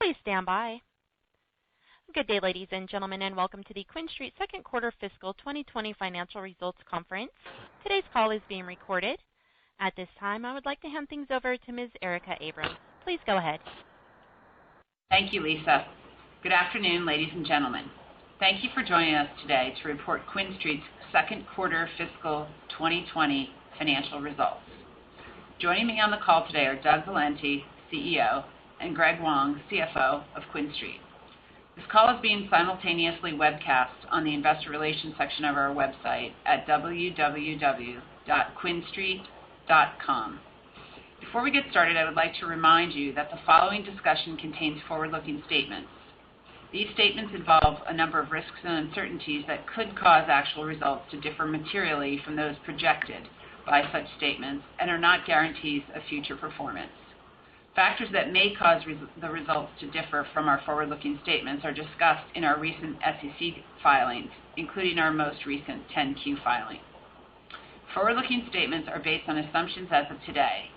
Please stand by. Good day, ladies and gentlemen, and welcome to the QuinStreet Second Quarter Fiscal 2020 Financial Results Conference. Today's call is being recorded. At this time, I would like to hand things over to Ms. Erica Abrams. Please go ahead. Thank you, Lisa. Good afternoon, ladies and gentlemen. Thank you for joining us today to report QuinStreet's Second Quarter Fiscal 2020 Financial Results. Joining me on the call today are Doug Valenti, CEO, and Greg Wong, CFO of QuinStreet. This call is being simultaneously webcast on the Investor Relations section of our website at www.quinstreet.com. Before we get started, I would like to remind you that the following discussion contains forward-looking statements. These statements involve a number of risks and uncertainties that could cause actual results to differ materially from those projected by such statements and are not guarantees of future performance. Factors that may cause the results to differ from our forward-looking statements are discussed in our recent SEC filings, including our most recent 10-Q filing. Forward-looking statements are based on assumptions as of today,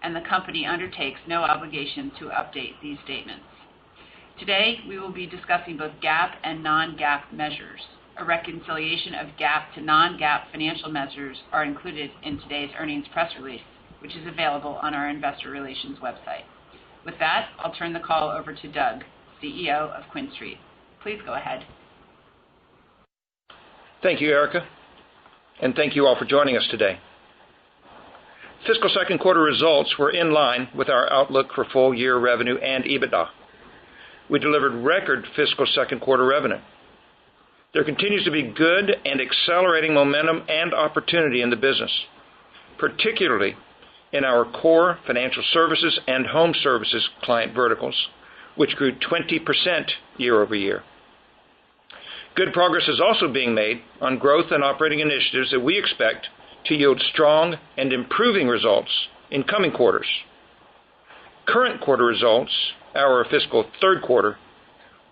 and the company undertakes no obligation to update these statements. Today, we will be discussing both GAAP and non-GAAP measures. A reconciliation of GAAP to non-GAAP financial measures are included in today's earnings press release, which is available on our Investor Relations website. With that, I'll turn the call over to Doug, CEO of QuinStreet. Please go ahead. Thank you, Erica, and thank you all for joining us today. Fiscal second quarter results were in line with our outlook for full year revenue and EBITDA. We delivered record fiscal second quarter revenue. There continues to be good and accelerating momentum and opportunity in the business, particularly in our core financial services and home services client verticals, which grew 20% year over year. Good progress is also being made on growth and operating initiatives that we expect to yield strong and improving results in coming quarters. Current quarter results, our fiscal third quarter,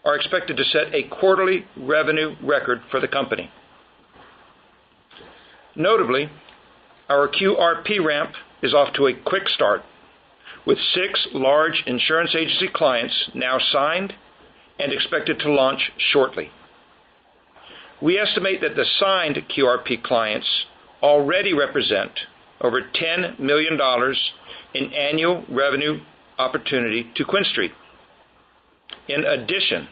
are expected to set a quarterly revenue record for the company. Notably, our QRP ramp is off to a quick start, with 6 large insurance agency clients now signed and expected to launch shortly. We estimate that the signed QRP clients already represent over $10 million in annual revenue opportunity to QuinStreet. In addition,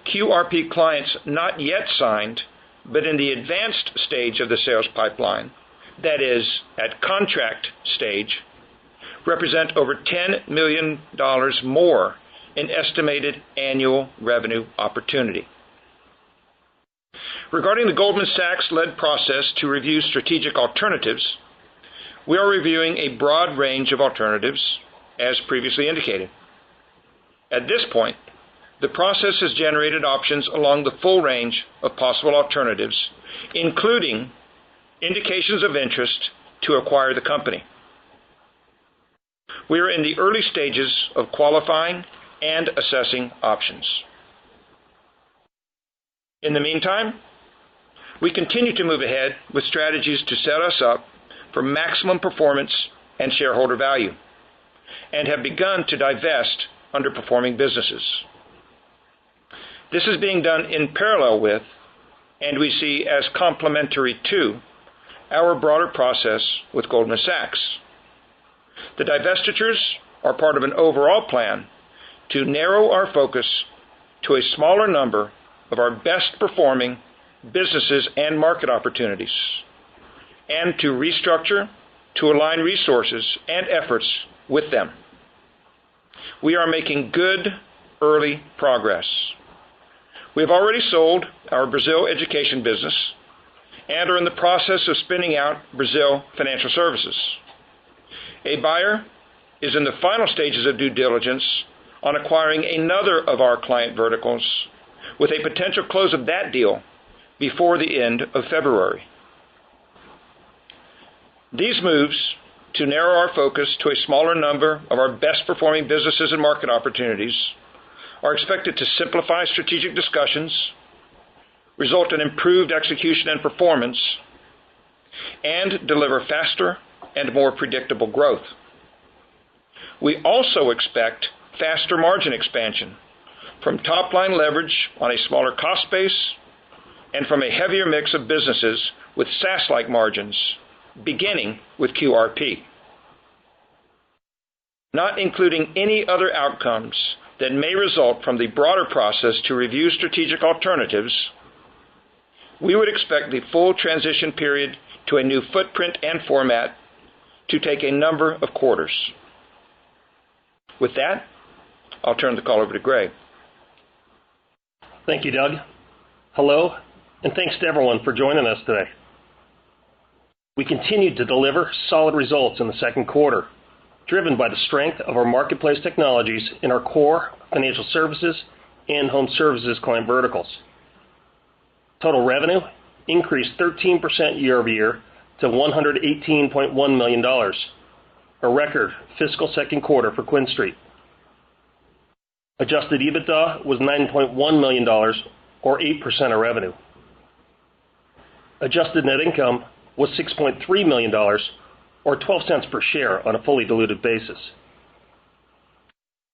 QRP clients not yet signed, but in the advanced stage of the sales pipeline, that is, at contract stage, represent over $10 million more in estimated annual revenue opportunity. Regarding the Goldman Sachs-led process to review strategic alternatives, we are reviewing a broad range of alternatives, as previously indicated. At this point, the process has generated options along the full range of possible alternatives, including indications of interest to acquire the company. We are in the early stages of qualifying and assessing options. In the meantime, we continue to move ahead with strategies to set us up for maximum performance and shareholder value, and have begun to divest underperforming businesses. This is being done in parallel with, and we see as complementary to, our broader process with Goldman Sachs. The divestitures are part of an overall plan to narrow our focus to a smaller number of our best performing businesses and market opportunities, and to restructure to align resources and efforts with them. We are making good early progress. We have already sold our Brazil education business and are in the process of spinning out Brazil Financial Services. A buyer is in the final stages of due diligence on acquiring another of our client verticals, with a potential close of that deal before the end of February. These moves to narrow our focus to a smaller number of our best performing businesses and market opportunities are expected to simplify strategic discussions, result in improved execution and performance, and deliver faster and more predictable growth. We also expect faster margin expansion from top-line leverage on a smaller cost base and from a heavier mix of businesses with SaaS-like margins, beginning with QRP. Not including any other outcomes that may result from the broader process to review strategic alternatives, we would expect the full transition period to a new footprint and format to take a number of quarters. With that, I'll turn the call over to Greg. Thank you, Doug. Hello, and thanks to everyone for joining us today. We continued to deliver solid results in the second quarter, driven by the strength of our marketplace technologies in our core financial services and home services client verticals. Total revenue increased 13% year over year to $118.1 million, a record fiscal second quarter for QuinStreet. Adjusted EBITDA was $9.1 million, or 8% of revenue. Adjusted net income was $6.3 million, or 12 cents per share on a fully diluted basis.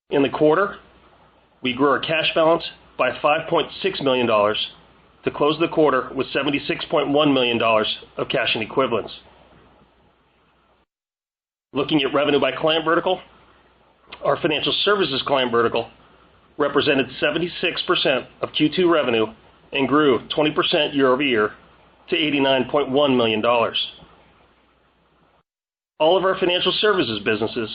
In the quarter, we grew our cash balance by $5.6 million to close the quarter with $76.1 million of cash and equivalents. Looking at revenue by client vertical, our financial services client vertical represented 76% of Q2 revenue and grew 20% year over year to $89.1 million. All of our financial services businesses,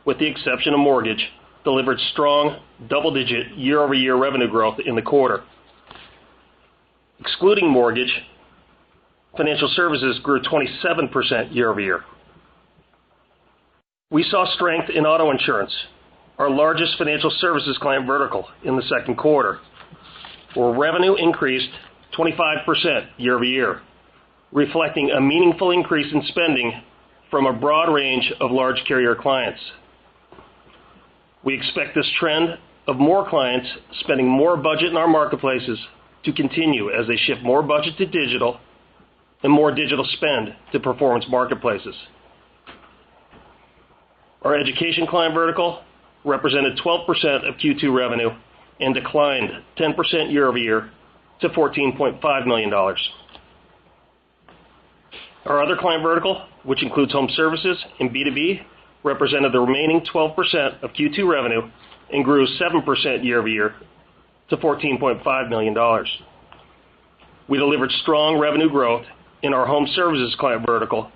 with the exception of mortgage, delivered strong double-digit year-over-year revenue growth in the quarter. Excluding mortgage, financial services grew 27% year over year. We saw strength in auto insurance, our largest financial services client vertical, in the second quarter, where revenue increased 25% year over year, reflecting a meaningful increase in spending from a broad range of large carrier clients. We expect this trend of more clients spending more budget in our marketplaces to continue as they shift more budget to digital and more digital spend to performance marketplaces. Our education client vertical represented 12% of Q2 revenue and declined 10% year over year to $14.5 million. Our other client vertical, which includes home services and B2B, represented the remaining 12% of Q2 revenue and grew 7% year over year to $14.5 million. We delivered strong revenue growth in our home services client vertical,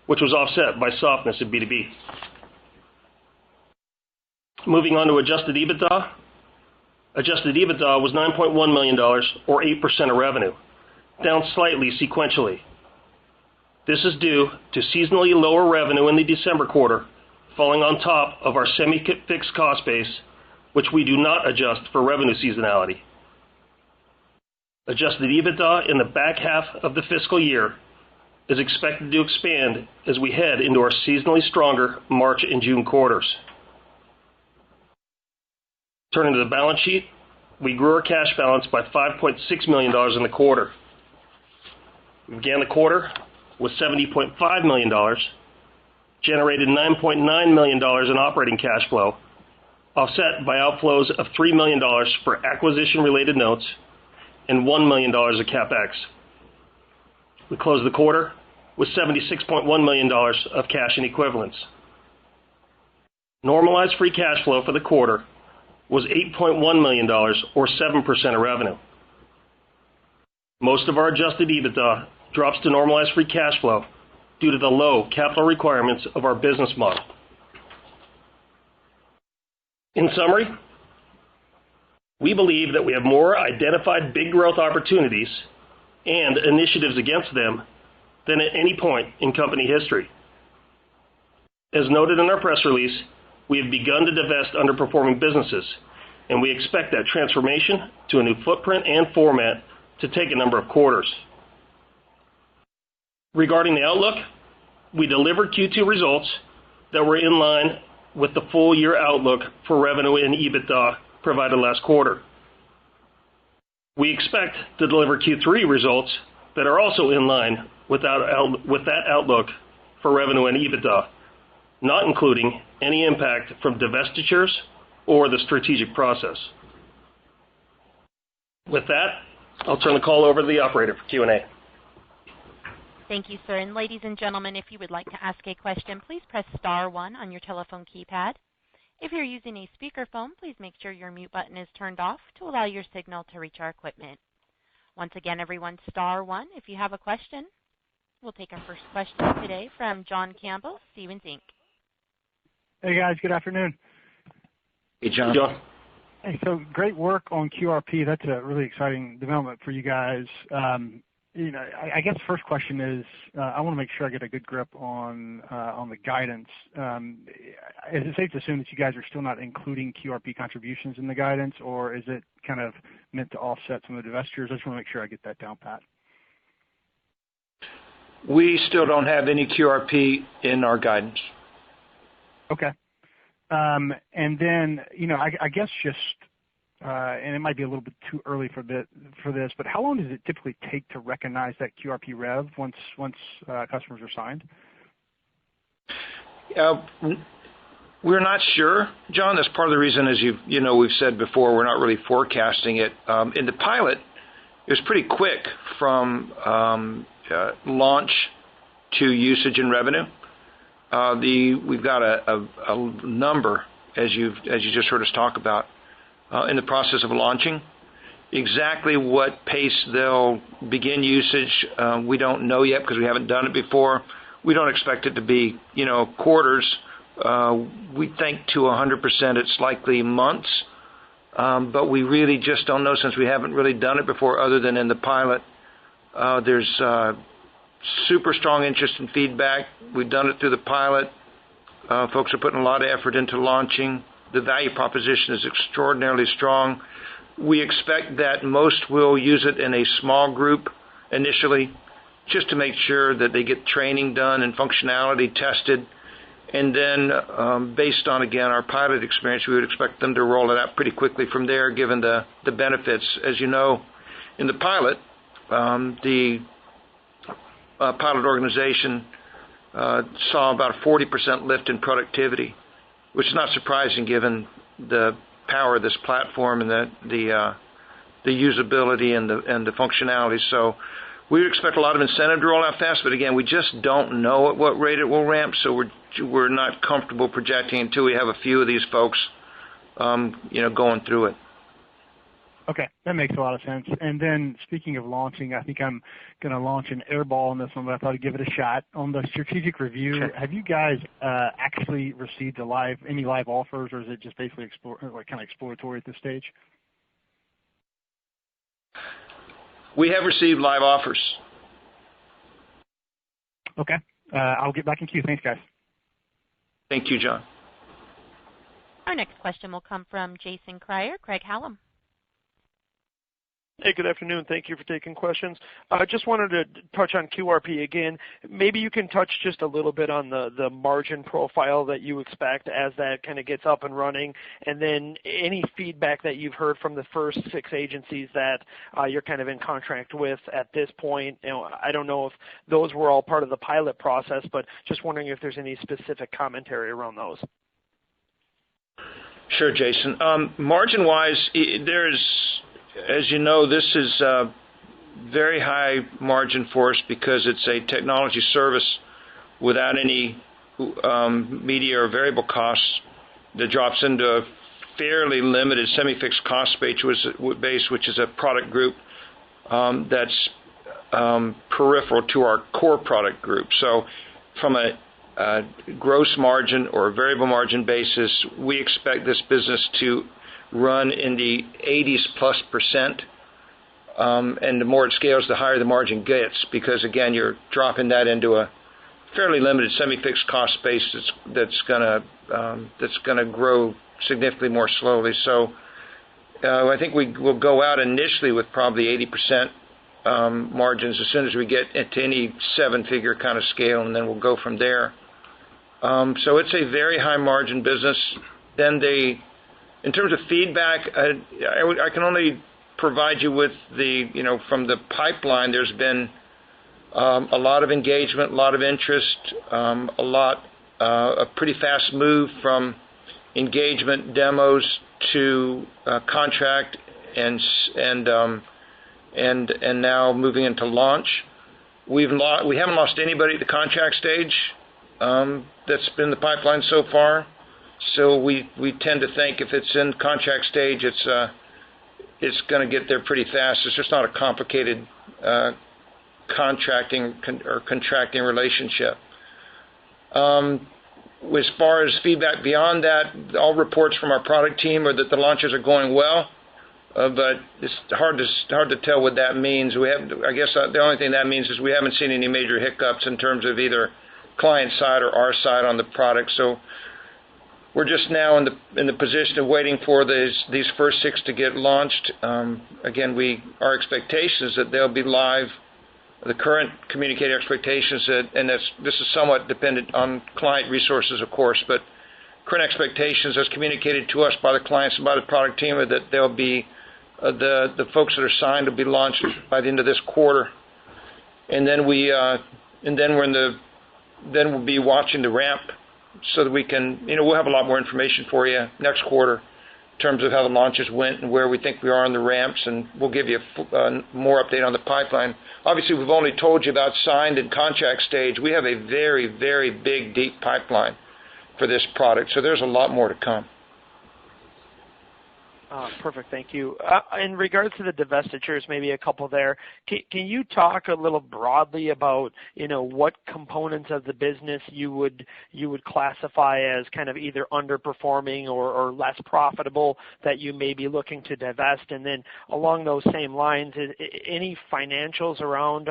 which was offset by softness in B2B. Moving on to adjusted EBITDA. Adjusted EBITDA was $9.1 million, or 8% of revenue, down slightly sequentially. This is due to seasonally lower revenue in the December quarter, falling on top of our semi-fixed cost base, which we do not adjust for revenue seasonality. Adjusted EBITDA in the back half of the fiscal year is expected to expand as we head into our seasonally stronger March and June quarters. Turning to the balance sheet, we grew our cash balance by $5.6 million in the quarter. We began the quarter with $70.5 million, generated $9.9 million in operating cash flow, offset by outflows of $3 million for acquisition-related notes and $1 million of CapEx. We closed the quarter with $76.1 million of cash and equivalents. Normalized free cash flow for the quarter was $8.1 million, or 7% of revenue. Most of our adjusted EBITDA drops to normalized free cash flow due to the low capital requirements of our business model. In summary, we believe that we have more identified big growth opportunities and initiatives against them than at any point in company history. As noted in our press release, we have begun to divest underperforming businesses, and we expect that transformation to a new footprint and format to take a number of quarters. Regarding the outlook, we delivered Q2 results that were in line with the full year outlook for revenue and EBITDA provided last quarter. We expect to deliver Q3 results that are also in line with that outlook for revenue and EBITDA, not including any impact from divestitures or the strategic process. With that, I'll turn the call over to the operator for Q&A. Thank you, sir. And ladies and gentlemen, if you would like to ask a question, please press star one on your telephone keypad. If you're using a speakerphone, please make sure your mute button is turned off to allow your signal to reach our equipment. Once again, everyone, star one if you have a question. We'll take our first question today from John Campbell, Stephens Inc. Hey, guys. Good afternoon. Hey, John. Hey, so great work on QRP. That's a really exciting development for you guys. I guess the first question is, I want to make sure I get a good grip on the guidance. Is it safe to assume that you guys are still not including QRP contributions in the guidance, or is it kind of meant to offset some of the divestitures? I just want to make sure I get that down pat. We still don't have any QRP in our guidance. Okay. And then, I guess just, and it might be a little bit too early for this, but how long does it typically take to recognize that QRP rev once customers are signed? We're not sure, John. That's part of the reason, as we've said before, we're not really forecasting it. In the pilot, it was pretty quick from launch to usage and revenue. We've got a number, as you just heard us talk about, in the process of launching. Exactly what pace they'll begin usage, we don't know yet because we haven't done it before. We don't expect it to be, quarters. We think to 100% it's likely months, but we really just don't know since we haven't really done it before other than in the pilot. There's super strong interest and feedback. We've done it through the pilot. Folks are putting a lot of effort into launching. The value proposition is extraordinarily strong. We expect that most will use it in a small group initially, just to make sure that they get training done and functionality tested. And then based on, again, our pilot experience, we would expect them to roll it out pretty quickly from there, given the benefits. As you know, in the pilot, the pilot organization saw about a 40% lift in productivity, which is not surprising given the power of this platform and the usability and the functionality. So we would expect a lot of incentive to roll out fast, but again, we just don't know at what rate it will ramp, so we're not comfortable projecting until we have a few of these folks, going through it. Okay, that makes a lot of sense. And then speaking of launching, I think I'm going to launch an airball on this one, but I thought I'd give it a shot. On the strategic review, sure. Have you guys actually received any live offers, or is it just basically kind of exploratory at this stage? We have received live offers. Okay. I'll get back in queue. Thanks, guys. Thank you, John. Our next question will come from Jason Kreyer, Craig-Hallum. Hey, good afternoon. Thank you for taking questions. I just wanted to touch on QRP again. Maybe you can touch just a little bit on the margin profile that you expect as that kind of gets up and running, and then any feedback that you've heard from the first 6 agencies that you're kind of in contract with at this point. I don't know if those were all part of the pilot process, but just wondering if there's any specific commentary around those. Sure, Jason. Margin-wise, as you know, this is very high margin for us because it's a technology service without any media or variable costs that drops into a fairly limited semi-fixed cost base, which is a product group that's peripheral to our core product group. So from a gross margin or a variable margin basis, we expect this business to run in the 80+%, and the more it scales, the higher the margin gets, because again, you're dropping that into a fairly limited semi-fixed cost base that's gonna grow significantly more slowly. So I think we will go out initially with probably 80% margins as soon as we get into any 7-figure kind of scale, and then we'll go from there. So it's a very high margin business. Then in terms of feedback, I can only provide you with from the pipeline. There's been a lot of engagement, a lot of interest, a pretty fast move from engagement demos to contract and now moving into launch. We haven't lost anybody at the contract stage that's been in the pipeline so far. So we tend to think if it's in contract stage, it's going to get there pretty fast. It's just not a complicated contracting or contracting relationship. As far as feedback beyond that, all reports from our product team are that the launches are going well. But it's hard to tell what that means. I guess the only thing that means is we haven't seen any major hiccups in terms of either client side or our side on the product. So we're just now in the position of waiting for these first 6 to get launched. Again, our expectation is that they'll be live. The current communicated expectations and this is somewhat dependent on client resources, of course, but current expectations as communicated to us by the clients and by the product team are that they'll be the folks that are signed will be launched by the end of this quarter, and then we'll be watching the ramp so that we can, we'll have a lot more information for you next quarter in terms of how the launches went and where we think we are on the ramps, and we'll give you more update on the pipeline. Obviously, we've only told you about signed and contract stage. We have a very, very big, deep pipeline for this product, so there's a lot more to come. Perfect, thank you. In regards to the divestitures, maybe a couple there. Can you talk a little broadly about what components of the business you would classify as kind of either underperforming or less profitable that you may be looking to divest? And then along those same lines, any financials around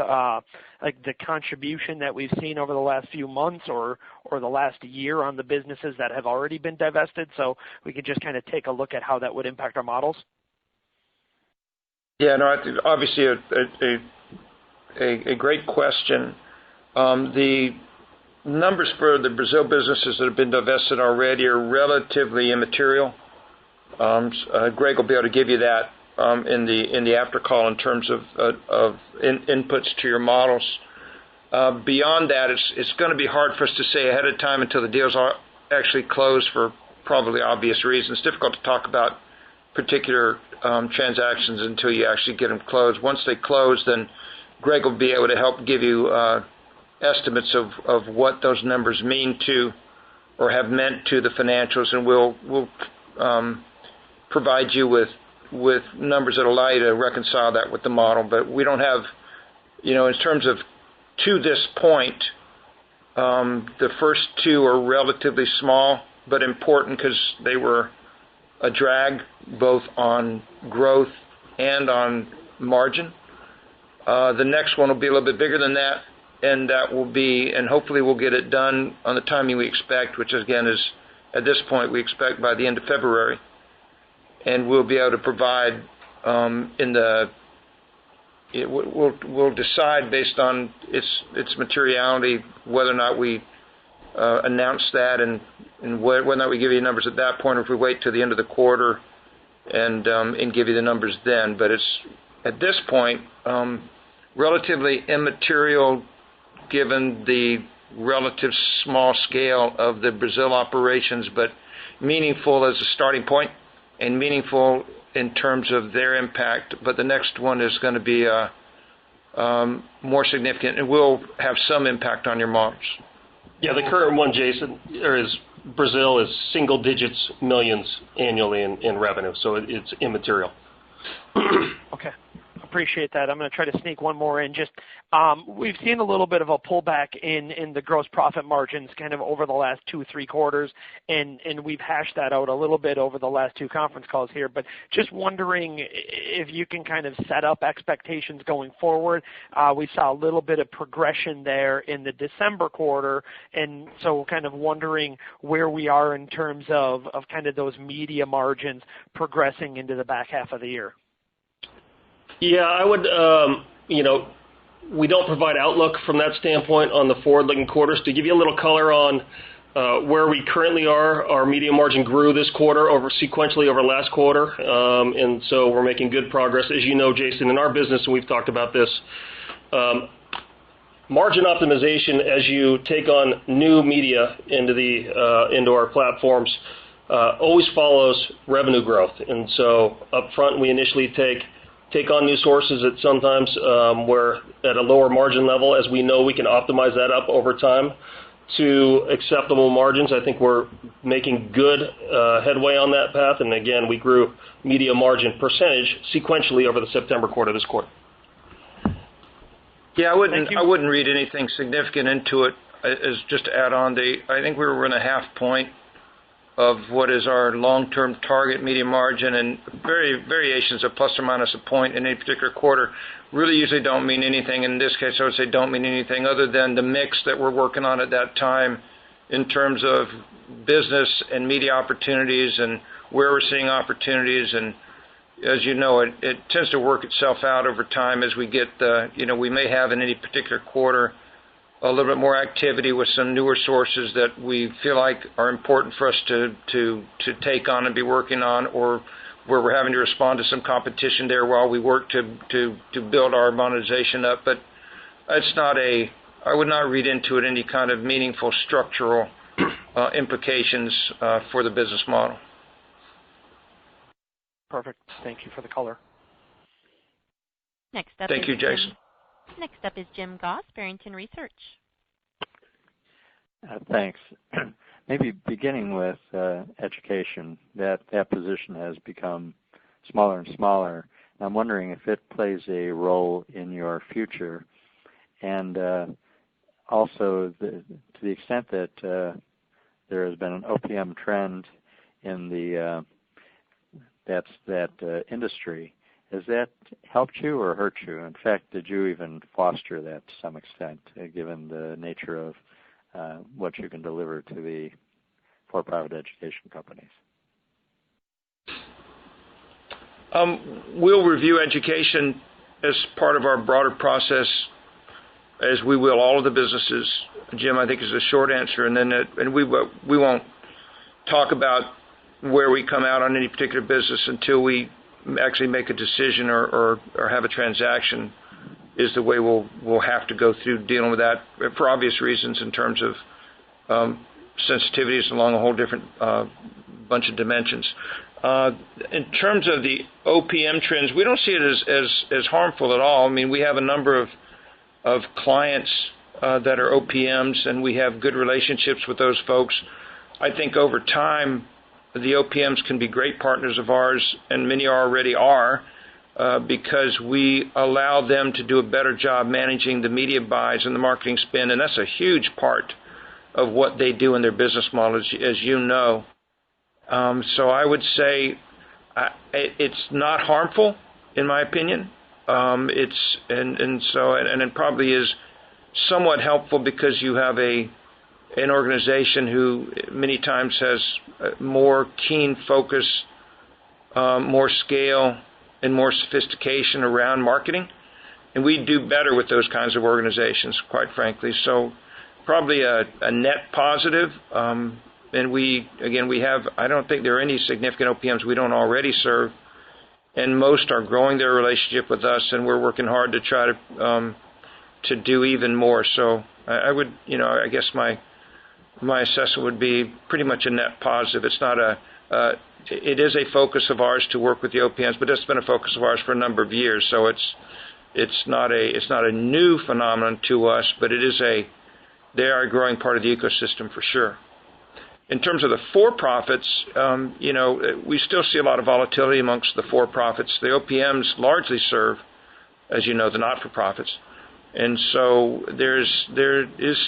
like the contribution that we've seen over the last few months or the last year on the businesses that have already been divested, so we could just kind of take a look at how that would impact our models? Yeah, no, I think obviously a great question. The numbers for the Brazil businesses that have been divested already are relatively immaterial. Greg will be able to give you that in the after call in terms of inputs to your models. Beyond that, it's going to be hard for us to say ahead of time until the deals are actually closed for probably obvious reasons. It's difficult to talk about particular transactions until you actually get them closed. Once they close, then Greg will be able to help give you estimates of what those numbers mean to or have meant to the financials, and we'll provide you with numbers that allow you to reconcile that with the model. But we don't have, in terms of to this point, the first 2 are relatively small but important because they were a drag both on growth and on margin. The next one will be a little bit bigger than that, and hopefully we'll get it done on the timing we expect, which again is at this point we expect by the end of February, and we'll be able to provide we'll decide based on its materiality whether or not we announce that and whether or not we give you numbers at that point, or if we wait till the end of the quarter and give you the numbers then. But it's at this point relatively immaterial given the relative small scale of the Brazil operations, but meaningful as a starting point and meaningful in terms of their impact. But the next one is going to be more significant and will have some impact on your models. Yeah, the current one, Jason, Brazil is single digits millions annually in revenue, so it's immaterial. Okay. Appreciate that. I'm going to try to sneak one more in. Just we've seen a little bit of a pullback in the gross profit margins kind of over the last 2-3 quarters, and we've hashed that out a little bit over the last 2 conference calls here. But just wondering if you can kind of set up expectations going forward. We saw a little bit of progression there in the December quarter, and so kind of wondering where we are in terms of kind of those media margins progressing into the back half of the year. Yeah, I would, we don't provide outlook from that standpoint on the forward-looking quarters. To give you a little color on where we currently are, our media margin grew this quarter sequentially over last quarter, and so we're making good progress. As you know, Jason, in our business, and we've talked about this, margin optimization as you take on new media into our platforms always follows revenue growth. And so up front, we initially take on new sources at sometimes we're at a lower margin level. As we know, we can optimize that up over time to acceptable margins. I think we're making good headway on that path. And again, we grew media margin percentage sequentially over the September quarter this quarter. Yeah, I wouldn't read anything significant into it. As just to add on, I think we were in a half point of what is our long-term target media margin, and variations of plus or minus a point in any particular quarter really usually don't mean anything. In this case, I would say don't mean anything other than the mix that we're working on at that time in terms of business and media opportunities and where we're seeing opportunities. And as you know, it tends to work itself out over time as we get, we may have in any particular quarter a little bit more activity with some newer sources that we feel like are important for us to take on and be working on, or where we're having to respond to some competition there while we work to build our monetization up. But I would not read into it any kind of meaningful structural implications for the business model. Perfect. Thank you for the color. Next up. Thank you, Jason. Next up is Jim Goss, Barrington Research. Thanks. Maybe beginning with education, that position has become smaller and smaller. I'm wondering if it plays a role in your future, and also to the extent that there has been an OPM trend in that industry. Has that helped you or hurt you? In fact, did you even foster that to some extent, given the nature of what you can deliver to the for-profit education companies? We'll review education as part of our broader process, as we will all of the businesses, Jim, I think is the short answer. And we won't talk about where we come out on any particular business until we actually make a decision or have a transaction, is the way we'll have to go through dealing with that for obvious reasons in terms of sensitivities along a whole different bunch of dimensions. In terms of the OPM trends, we don't see it as harmful at all. I mean, we have a number of clients that are OPMs, and we have good relationships with those folks. I think over time, the OPMs can be great partners of ours, and many already are, because we allow them to do a better job managing the media buys and the marketing spend, and that's a huge part of what they do in their business model, as you know. So I would say it's not harmful, in my opinion. It probably is somewhat helpful because you have an organization who many times has more keen focus, more scale, and more sophistication around marketing. And we do better with those kinds of organizations, quite frankly. So probably a net positive. And I don't think there are any significant OPMs we don't already serve. And most are growing their relationship with us, and we're working hard to try to do even more. So I would, I guess my assessment would be pretty much a net positive. It's not it is a focus of ours to work with the OPMs, but it's been a focus of ours for a number of years. So it's not a new phenomenon to us, but they are a growing part of the ecosystem for sure. In terms of the for-profits, we still see a lot of volatility amongst the for-profits. The OPMs largely serve, as you know, the not-for-profits, and so there is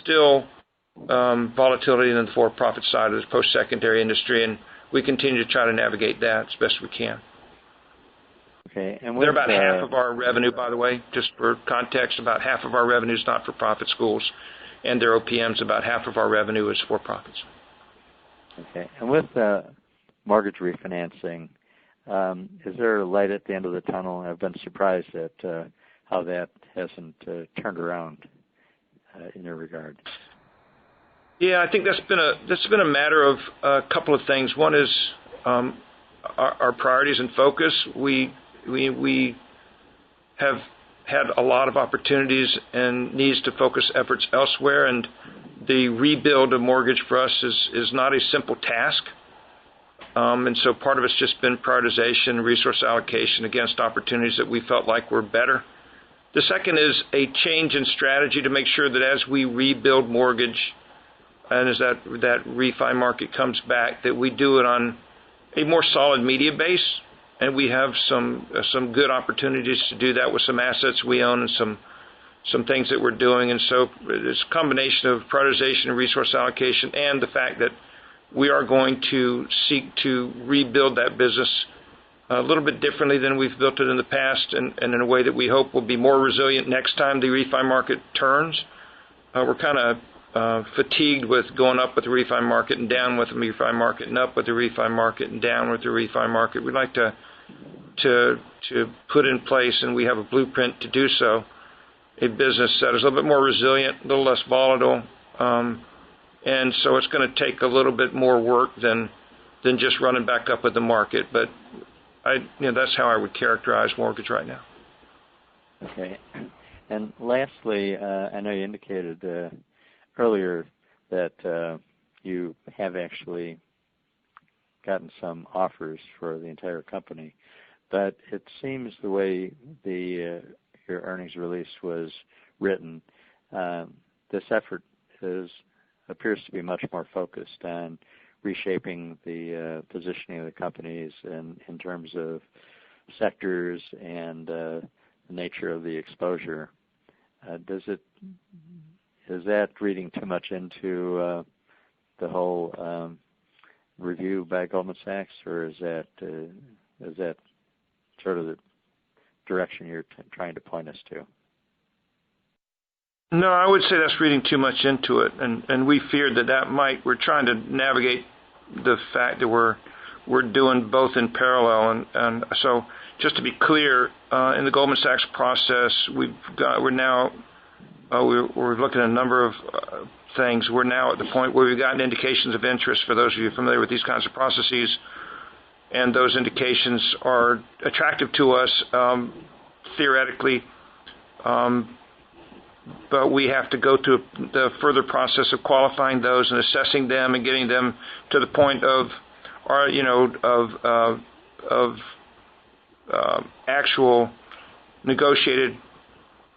still volatility in the for-profit side of the post-secondary industry, and we continue to try to navigate that as best we can. Okay, and they're about half of our revenue, by the way, just for context. About half of our revenue is not-for-profit schools, and their OPMs, about half of our revenue is for-profits. Okay, and with mortgage refinancing, is there a light at the end of the tunnel? I've been surprised at how that hasn't turned around in your regard. Yeah, I think that's been a matter of a couple of things. One is our priorities and focus. We have had a lot of opportunities and needs to focus efforts elsewhere, and the rebuild of mortgage for us is not a simple task. And so part of it's just been prioritization, resource allocation against opportunities that we felt like were better. The second is a change in strategy to make sure that as we rebuild mortgage and as that refi market comes back, that we do it on a more solid media base. And we have some good opportunities to do that with some assets we own and some things that we're doing. And so it's a combination of prioritization and resource allocation and the fact that we are going to seek to rebuild that business a little bit differently than we've built it in the past and in a way that we hope will be more resilient next time the refi market turns. We're kind of fatigued with going up with the refi market and down with the refi market and up with the refi market and down with the refi market. We'd like to put in place, and we have a blueprint to do so, a business that is a little bit more resilient, a little less volatile, and so it's going to take a little bit more work than just running back up with the market. But that's how I would characterize mortgage right now. Okay. And lastly, I know you indicated earlier that you have actually gotten some offers for the entire company, but it seems the way your earnings release was written, this effort appears to be much more focused on reshaping the positioning of the companies in terms of sectors and the nature of the exposure. Is that reading too much into the whole review by Goldman Sachs, or is that sort of the direction you're trying to point us to? No, I would say that's reading too much into it, and we feared we're trying to navigate the fact that we're doing both in parallel, and so just to be clear, in the Goldman Sachs process, we're looking at a number of things. We're now at the point where we've gotten indications of interest for those of you familiar with these kinds of processes, and those indications are attractive to us theoretically. But we have to go through the further process of qualifying those and assessing them and getting them to the point of actual negotiated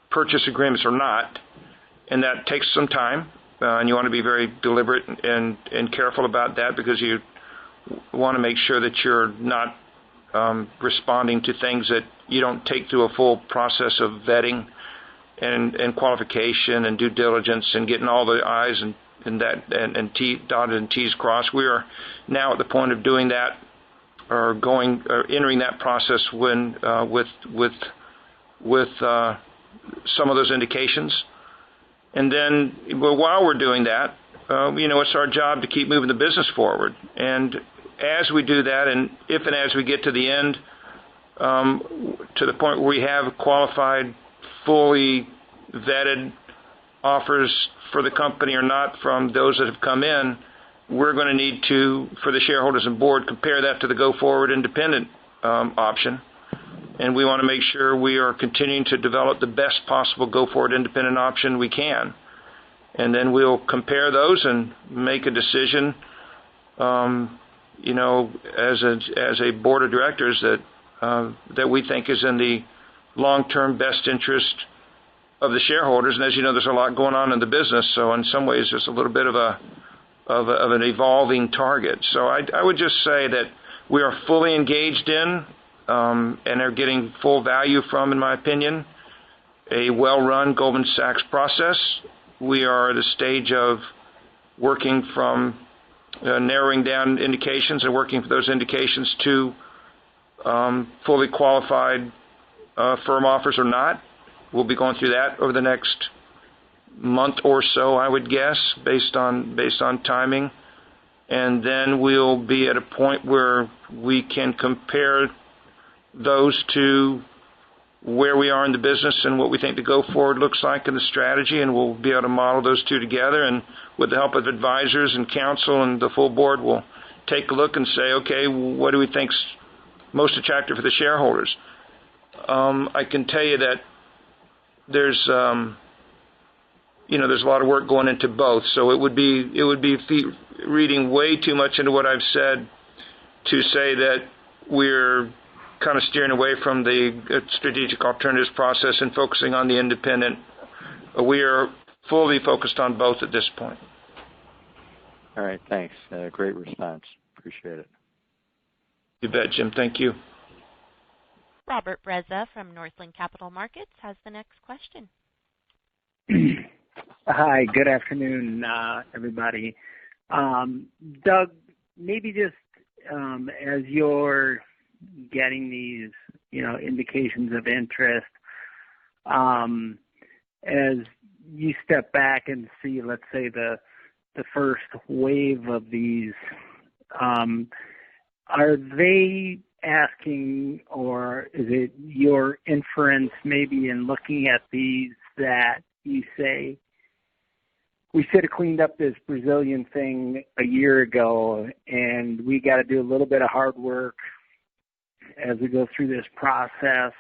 purchase agreements or not, and that takes some time. And you want to be very deliberate and careful about that, because you want to make sure that you're not responding to things that you don't take through a full process of vetting and qualification and due diligence and getting all the I's and dotted and T's crossed. We are now at the point of doing that, or entering that process when with some of those indications. And then, while we're doing that, it's our job to keep moving the business forward. And as we do that, and if and as we get to the end, to the point where we have qualified, fully vetted offers for the company or not from those that have come in, we're going to need to, for the shareholders and board, compare that to the go-forward independent option. And we want to make sure we are continuing to develop the best possible go-forward independent option we can. And then we'll compare those and make a decision, as a board of directors that we think is in the long-term best interest of the shareholders. And as you know, there's a lot going on in the business, so in some ways there's a little bit of an evolving target. So I would just say that we are fully engaged in and are getting full value from, in my opinion, a well-run Goldman Sachs process. We are at a stage of working from narrowing down indications and working for those indications to fully qualified firm offers or not. We'll be going through that over the next month or so, I would guess, based on timing. And then we'll be at a point where we can compare those to where we are in the business and what we think the go-forward looks like in the strategy, and we'll be able to model those two together. And with the help of advisors and counsel and the full board, we'll take a look and say, okay, what do we think's most attractive for the shareholders? I can tell you that there's a lot of work going into both, so it would be reading way too much into what I've said to say that we're kind of steering away from the strategic alternatives process and focusing on the independent. We are fully focused on both at this point. All right, thanks. Great response. Appreciate it. You bet, Jim. Thank you. Robert Breza from Northland Capital Markets has the next question. Hi, good afternoon, everybody. Doug, maybe just as you're getting these, indications of interest, as you step back and see, let's say, the first wave of these, are they asking, or is it your inference maybe in looking at these that you say, we should have cleaned up this Brazilian thing a year ago, and we got to do a little bit of hard work as we go through this process?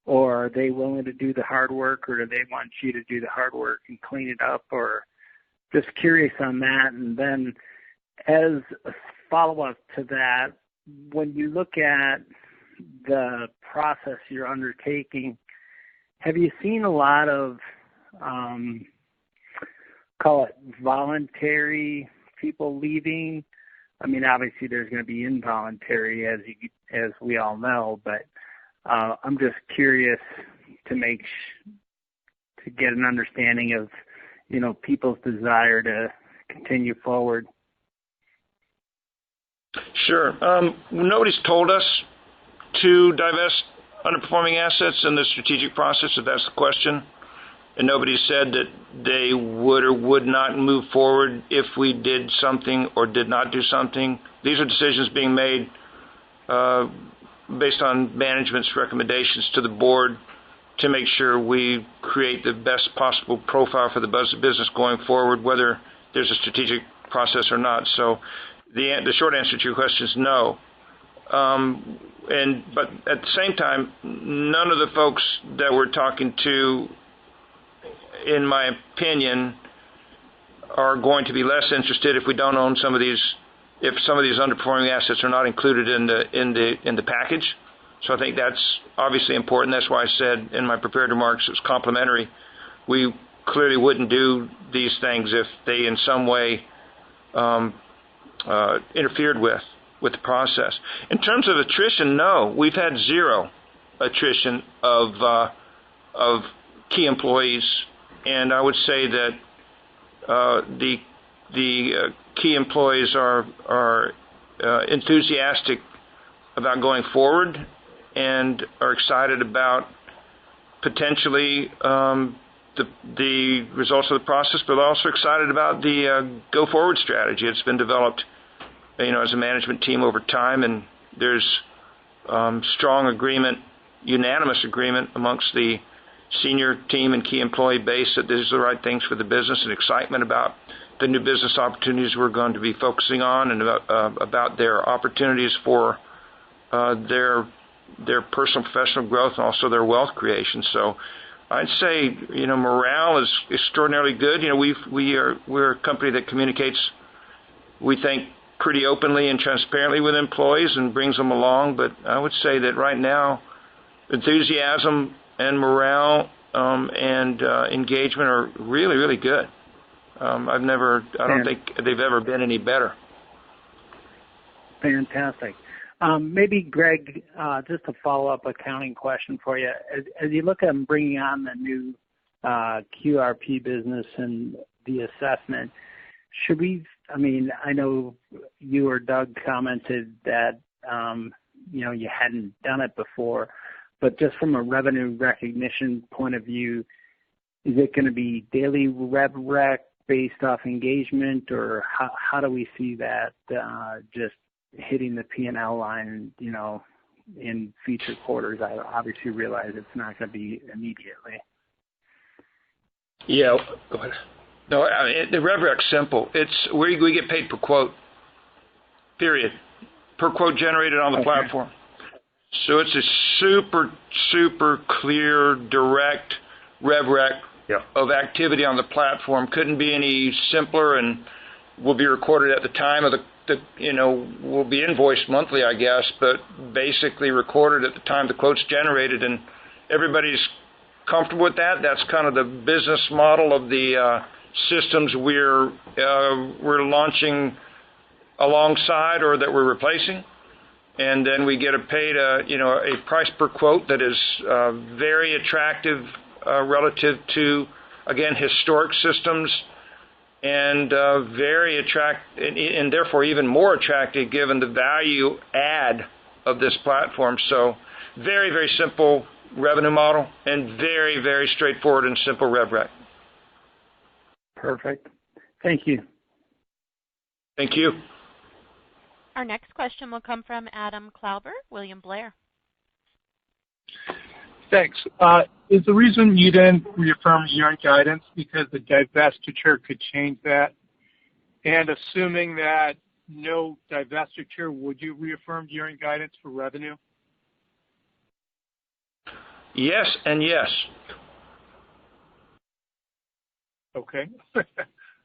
Or are they willing to do the hard work, or do they want you to do the hard work and clean it up? Or just curious on that. And then as a follow-up to that, when you look at the process you're undertaking, have you seen a lot of, call it voluntary people leaving? I mean, obviously there's going to be involuntary, as we all know, but I'm just curious to get an understanding of, people's desire to continue forward. Sure. Nobody's told us to divest underperforming assets in the strategic process, if that's the question. And nobody said that they would or would not move forward if we did something or did not do something. These are decisions being made based on management's recommendations to the board to make sure we create the best possible profile for the business going forward, whether there's a strategic process or not. So the short answer to your question is no. But at the same time, none of the folks that we're talking to, in my opinion, are going to be less interested if we don't own some of these, if some of these underperforming assets are not included in the package. So I think that's obviously important. That's why I said in my prepared remarks it was complementary. We clearly wouldn't do these things if they in some way interfered with the process. In terms of attrition, no, we've had zero attrition of key employees, and I would say that the key employees are enthusiastic about going forward and are excited about potentially the results of the process, but also excited about the go-forward strategy. It's been developed, as a management team over time, and there's strong agreement, unanimous agreement amongst the senior team and key employee base that these are the right things for the business, and excitement about the new business opportunities we're going to be focusing on, and about their opportunities for their personal professional growth and also their wealth creation. So I'd say, morale is extraordinarily good. We're a company that communicates, we think, pretty openly and transparently with employees and brings them along. But I would say that right now, enthusiasm and morale and engagement are really, really good. I don't think they've ever been any better. Fantastic. Maybe, Greg, just a follow-up accounting question for you. As you look at bringing on the new QRP business and the assessment, I know you or Doug commented that, you hadn't done it before, but just from a revenue recognition point of view, is it going to be daily rev rec based off engagement, or how do we see that just hitting the P&L line, in future quarters? I obviously realize it's not going to be immediately. Yeah, go ahead. No, the rev rec's simple. It's we get paid per quote, period, per quote generated on the platform. So it's a super, super clear, direct rev rec of activity on the platform. Couldn't be any simpler, and will be recorded at the time of the will be invoiced monthly, I guess, but basically recorded at the time the quote's generated, and everybody's comfortable with that. That's kind of the business model of the systems we're launching alongside or that we're replacing. And then we get paid a price per quote that is very attractive relative to, again, historic systems, and very attractive, and therefore even more attractive given the value add of this platform. So very, very simple revenue model and very, very straightforward and simple rev rec. Perfect. Thank you. Thank you. Our next question will come from Adam Klauber, William Blair. Thanks. Is the reason you didn't reaffirm year-end guidance because the divestiture could change that? And assuming that no divestiture, would you reaffirm year-end guidance for revenue? Yes and yes. Okay.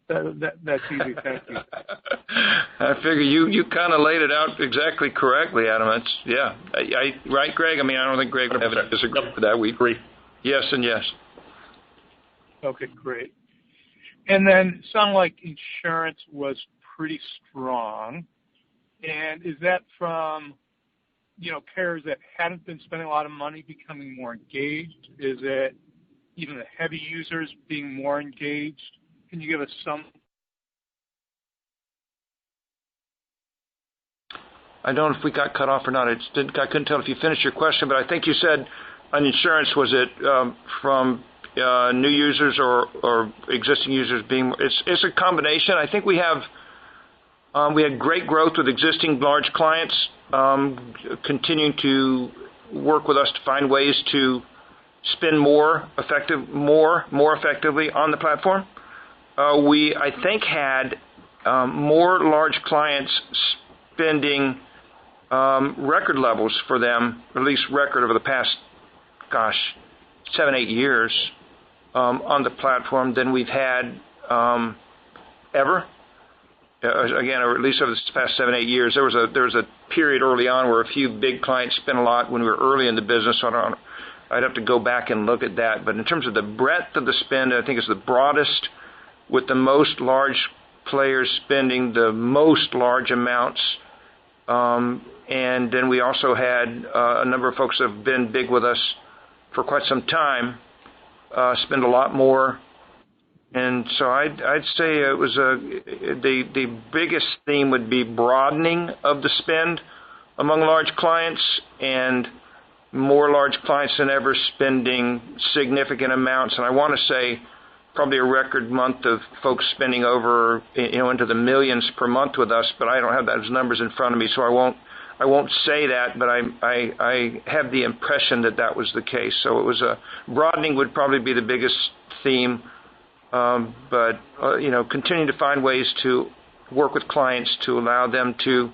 That's easy. Thank you. I figure you kind of laid it out exactly correctly, Adam. Right, Greg? I mean, I don't think Greg would have a disagreement with that. We agree. Yes and yes. Okay, great. And then it sounded like insurance was pretty strong. And is that from, carriers that hadn't been spending a lot of money becoming more engaged? Is it even the heavy users being more engaged? Can you give us some? I don't know if we got cut off or not. I couldn't tell if you finished your question, but I think you said on insurance, was it from new users or existing users being? It's a combination. I think we had great growth with existing large clients, continuing to work with us to find ways to spend more effectively on the platform. We, I think, had more large clients spending record levels for them, or at least record over the past, 7-8 years on the platform than we've had ever. Again, or at least over the past 7-8 years. There was a period early on where a few big clients spent a lot when we were early in the business. So I'd have to go back and look at that. But in terms of the breadth of the spend, I think it's the broadest, with the most large players spending the most large amounts. And then we also had a number of folks that have been big with us for quite some time spend a lot more. And so I'd say it was the biggest theme would be broadening of the spend among large clients, and more large clients than ever spending significant amounts. And I want to say probably a record month of folks spending over into the millions per month with us, but I don't have those numbers in front of me, so I won't say that, but I have the impression that was the case. So it was broadening would probably be the biggest theme, but continuing to find ways to work with clients to allow them to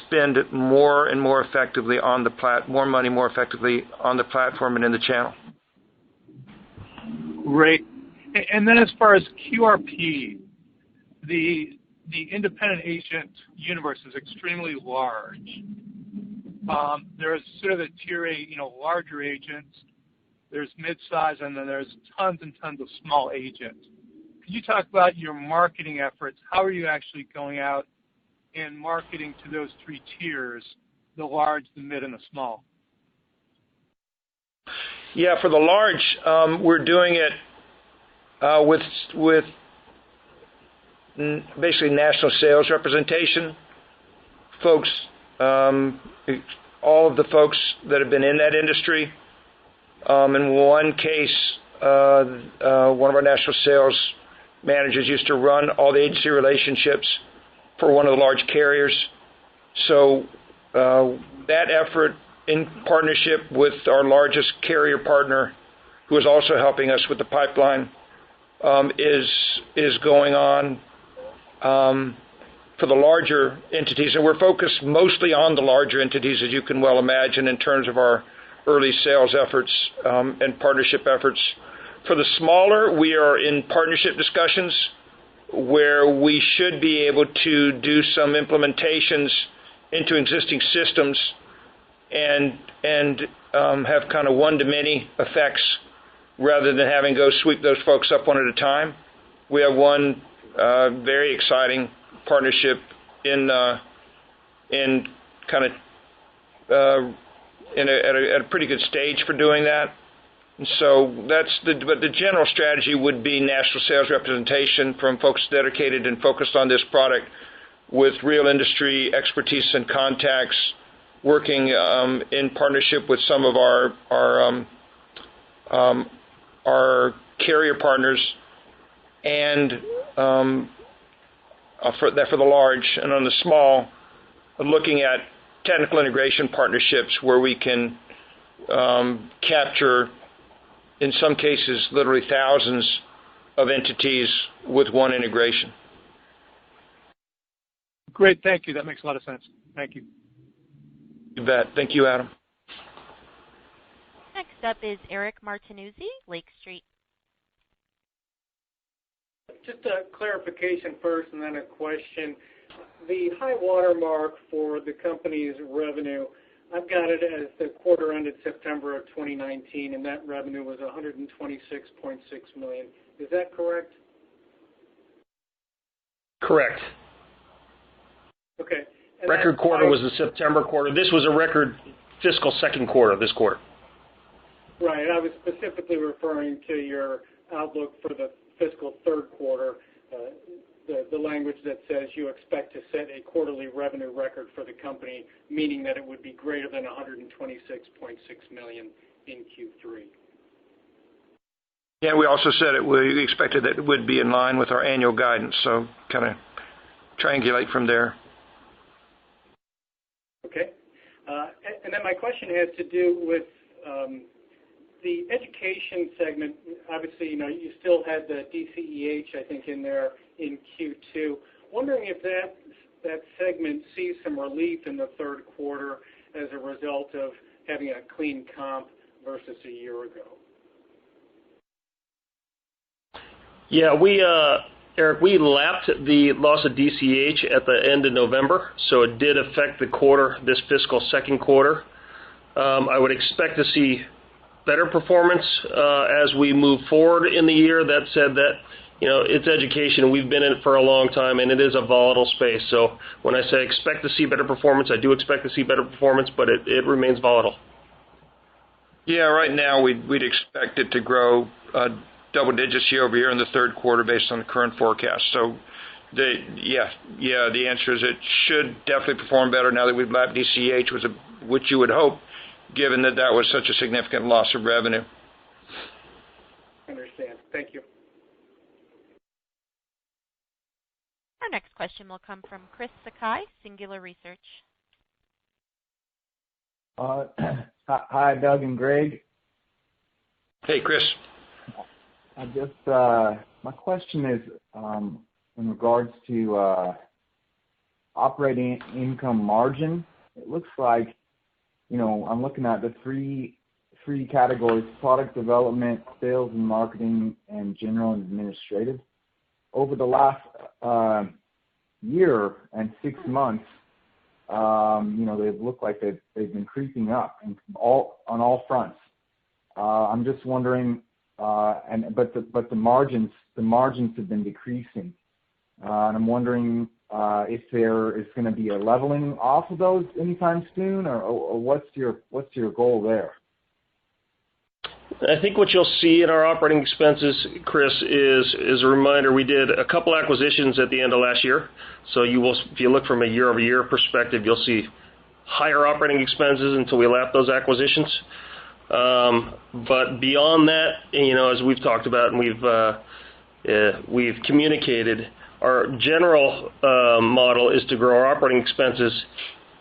spend more and more effectively on the more money more effectively on the platform and in the channel. Great. And then as far as QRP, the independent agent universe is extremely large. There's sort of the tier A, larger agents. There's mid-size, and then there's tons and tons of small agents. Could you talk about your marketing efforts? How are you actually going out and marketing to those three tiers, the large, the mid, and the small? Yeah, for the large, we're doing it with basically national sales representation. Folks, all of the folks that have been in that industry. In one case, one of our national sales managers used to run all the agency relationships for one of the large carriers. So that effort, in partnership with our largest carrier partner, who is also helping us with the pipeline, is going on for the larger entities. And we're focused mostly on the larger entities, as you can well imagine, in terms of our early sales efforts and partnership efforts. For the smaller, we are in partnership discussions where we should be able to do some implementations into existing systems and have kind of one-to-many effects rather than having go sweep those folks up one at a time. We have one very exciting partnership in kind of at a pretty good stage for doing that. And so but the general strategy would be national sales representation from folks dedicated and focused on this product with real industry expertise and contacts, working in partnership with some of our carrier partners, and for the large, and on the small, looking at technical integration partnerships where we can capture, in some cases, literally thousands of entities with one integration. Great, thank you. That makes a lot of sense. Thank you. You bet. Thank you, Adam. Next up is Eric Martinuzzi, Lake Street. Just a clarification first and then a question. The high water mark for the company's revenue, I've got it as the quarter ended September of 2019, and that revenue was $126.6 million. Is that correct? Correct. Okay. And record quarter was the September quarter. This was a record fiscal second quarter, this quarter. Right. I was specifically referring to your outlook for the fiscal third quarter, the language that says you expect to set a quarterly revenue record for the company, meaning that it would be greater than $126.6 million in Q3. Yeah, we also said we expected that it would be in line with our annual guidance, so kind of triangulate from there. Okay. And then my question has to do with the education segment. Obviously, you still had the DCEH, I think, in there in Q2. Wondering if that segment sees some relief in the third quarter as a result of having a clean comp versus a year ago. Yeah, Eric, we lapped the loss of DCH at the end of November, so it did affect the quarter, this fiscal second quarter. I would expect to see better performance as we move forward in the year. That said, it's education, and we've been in it for a long time, and it is a volatile space. So when I say expect to see better performance, I do expect to see better performance, but it remains volatile. Yeah, right now we'd expect it to grow double digits year over year in the third quarter based on the current forecast. So, the answer is it should definitely perform better now that we've lapped DCH, which you would hope, given that was such a significant loss of revenue. Understand. Thank you. Our next question will come from Chris Sakai, Singular Research. Hi, Doug and Greg. Hey, Chris. My question is in regards to operating income margin. It looks like, I'm looking at the three categories: product development, sales and marketing, and general and administrative. Over the last year and 6 months, they've looked like they've been creeping up on all fronts. I'm just wondering, but the margins have been decreasing, and I'm wondering if there is going to be a leveling off of those anytime soon, or what's your goal there? I think what you'll see in our operating expenses, Chris, is a reminder. We did a couple acquisitions at the end of last year, so if you look from a year-over-year perspective, you'll see higher operating expenses until we lap those acquisitions. But beyond that, as we've talked about and we've communicated, our general model is to grow our operating expenses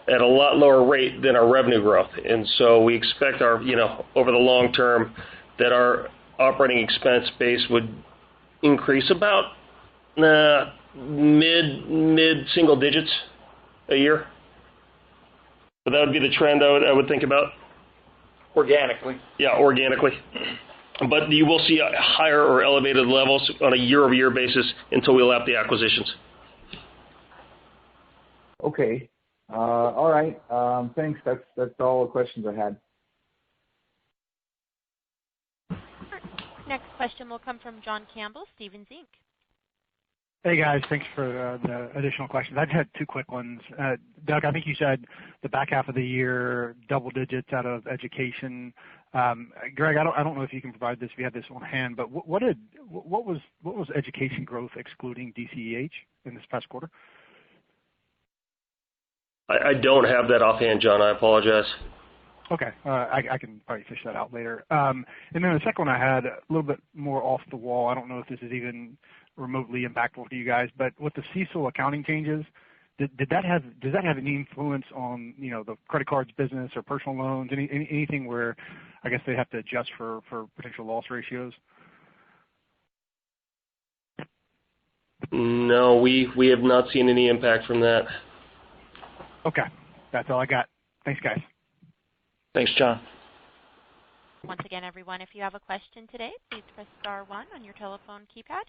at a lot lower rate than our revenue growth. And so we expect over the long term that our operating expense base would increase about mid single digits a year. But that would be the trend I would think about. Organically. Yeah, organically. but you will see higher or elevated levels on a year-over-year basis until we lap the acquisitions. Okay. All right. Thanks. That's all the questions I had. Next question will come from John Campbell, Stephens Inc. Hey guys, thanks for the additional questions. I just had two quick ones. Doug, I think you said the back half of the year, double digits out of education. Greg, I don't know if you can provide this if you have this on hand, but what was education growth excluding DCEH in this past quarter? I don't have that offhand, John. I apologize. Okay, I can probably fish that out later. And then the second one I had a little bit more off the wall. I don't know if this is even remotely impactful to you guys, but with the CECL accounting changes, does that have any influence on the credit cards business or personal loans? Anything where I guess they have to adjust for potential loss ratios? No, we have not seen any impact from that. Okay, that's all I got. Thanks, guys. Thanks, John. Once again, everyone, if you have a question today, please press star 1 on your telephone keypad.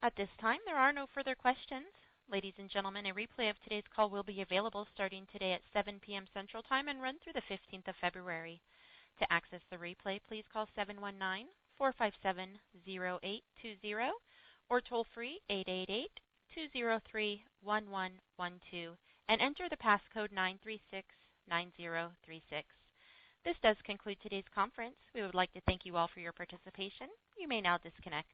At this time, there are no further questions. Ladies and gentlemen, a replay of today's call will be available starting today at 7 p.m. Central Time and run through the 15th of February. To access the replay, please call 719-457-0820 or toll free 888-203-1112 and enter the passcode 9369036. This does conclude today's conference. We would like to thank you all for your participation. You may now disconnect.